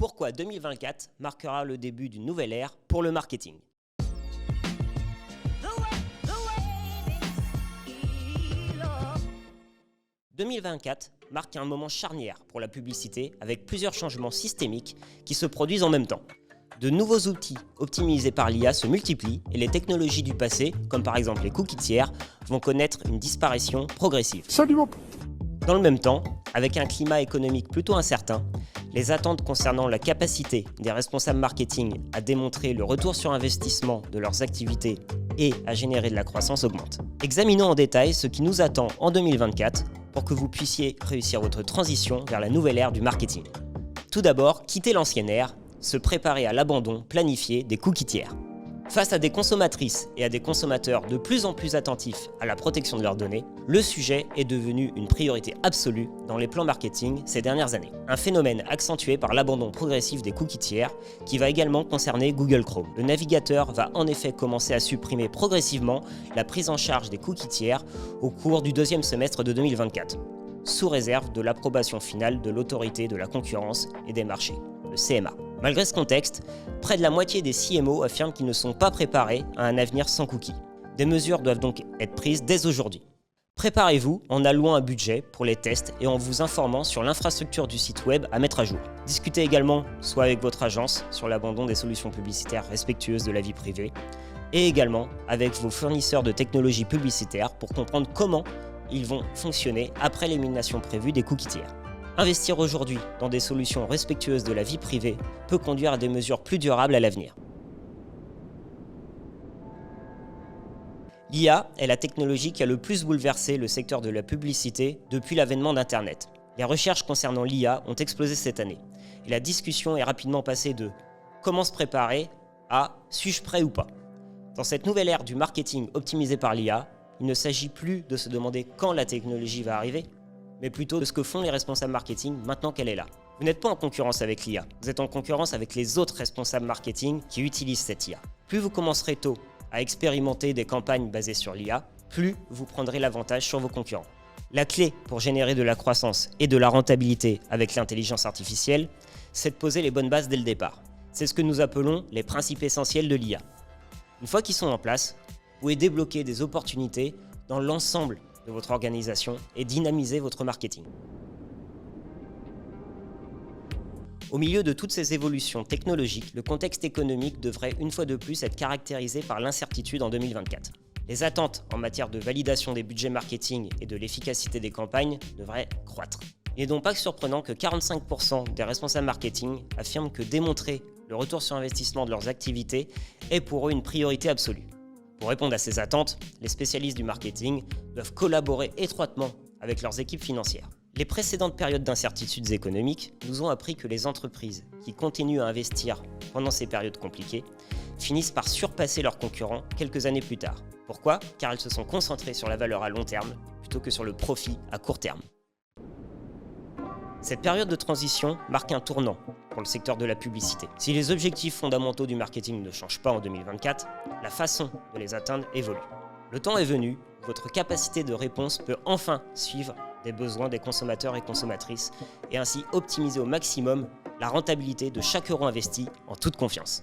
Pourquoi 2024 marquera le début d'une nouvelle ère pour le marketing. 2024 marque un moment charnière pour la publicité avec plusieurs changements systémiques qui se produisent en même temps. De nouveaux outils optimisés par l'IA se multiplient et les technologies du passé, comme par exemple les cookies tiers, vont connaître une disparition progressive. Absolument. Dans le même temps, avec un climat économique plutôt incertain, les attentes concernant la capacité des responsables marketing à démontrer le retour sur investissement de leurs activités et à générer de la croissance augmentent. Examinons en détail ce qui nous attend en 2024 pour que vous puissiez réussir votre transition vers la nouvelle ère du marketing. Tout d'abord, quitter l'ancienne ère, se préparer à l'abandon planifié des cookies tiers. Face à des consommatrices et à des consommateurs de plus en plus attentifs à la protection de leurs données, le sujet est devenu une priorité absolue dans les plans marketing ces dernières années. Un phénomène accentué par l'abandon progressif des cookies tiers qui va également concerner Google Chrome. Le navigateur va en effet commencer à supprimer progressivement la prise en charge des cookies tiers au cours du deuxième semestre de 2024, sous réserve de l'approbation finale de l'autorité de la concurrence et des marchés, le CMA. Malgré ce contexte, près de la moitié des CMO affirment qu'ils ne sont pas préparés à un avenir sans cookies. Des mesures doivent donc être prises dès aujourd'hui. Préparez-vous en allouant un budget pour les tests et en vous informant sur l'infrastructure du site web à mettre à jour. Discutez également, soit avec votre agence, sur l'abandon des solutions publicitaires respectueuses de la vie privée, et également avec vos fournisseurs de technologies publicitaires pour comprendre comment ils vont fonctionner après l'élimination prévue des cookies tiers. Investir aujourd'hui dans des solutions respectueuses de la vie privée peut conduire à des mesures plus durables à l'avenir. L'IA est la technologie qui a le plus bouleversé le secteur de la publicité depuis l'avènement d'Internet. Les recherches concernant l'IA ont explosé cette année. Et la discussion est rapidement passée de « comment se préparer » à « suis-je prêt ou pas ?» Dans cette nouvelle ère du marketing optimisé par l'IA, il ne s'agit plus de se demander quand la technologie va arriver, mais plutôt de ce que font les responsables marketing maintenant qu'elle est là. Vous n'êtes pas en concurrence avec l'IA, vous êtes en concurrence avec les autres responsables marketing qui utilisent cette IA. Plus vous commencerez tôt à expérimenter des campagnes basées sur l'IA, plus vous prendrez l'avantage sur vos concurrents. La clé pour générer de la croissance et de la rentabilité avec l'intelligence artificielle, c'est de poser les bonnes bases dès le départ. C'est ce que nous appelons les principes essentiels de l'IA. Une fois qu'ils sont en place, vous pouvez débloquer des opportunités dans l'ensemble de votre organisation et dynamiser votre marketing. Au milieu de toutes ces évolutions technologiques, le contexte économique devrait une fois de plus être caractérisé par l'incertitude en 2024. Les attentes en matière de validation des budgets marketing et de l'efficacité des campagnes devraient croître. Il n'est donc pas surprenant que 45% des responsables marketing affirment que démontrer le retour sur investissement de leurs activités est pour eux une priorité absolue. Pour répondre à ces attentes, les spécialistes du marketing doivent collaborer étroitement avec leurs équipes financières. Les précédentes périodes d'incertitudes économiques nous ont appris que les entreprises qui continuent à investir pendant ces périodes compliquées finissent par surpasser leurs concurrents quelques années plus tard. Pourquoi ? Car elles se sont concentrées sur la valeur à long terme plutôt que sur le profit à court terme. Cette période de transition marque un tournant pour le secteur de la publicité. Si les objectifs fondamentaux du marketing ne changent pas en 2024, la façon de les atteindre évolue. Le temps est venu, votre capacité de réponse peut enfin suivre les besoins des consommateurs et consommatrices et ainsi optimiser au maximum la rentabilité de chaque euro investi en toute confiance.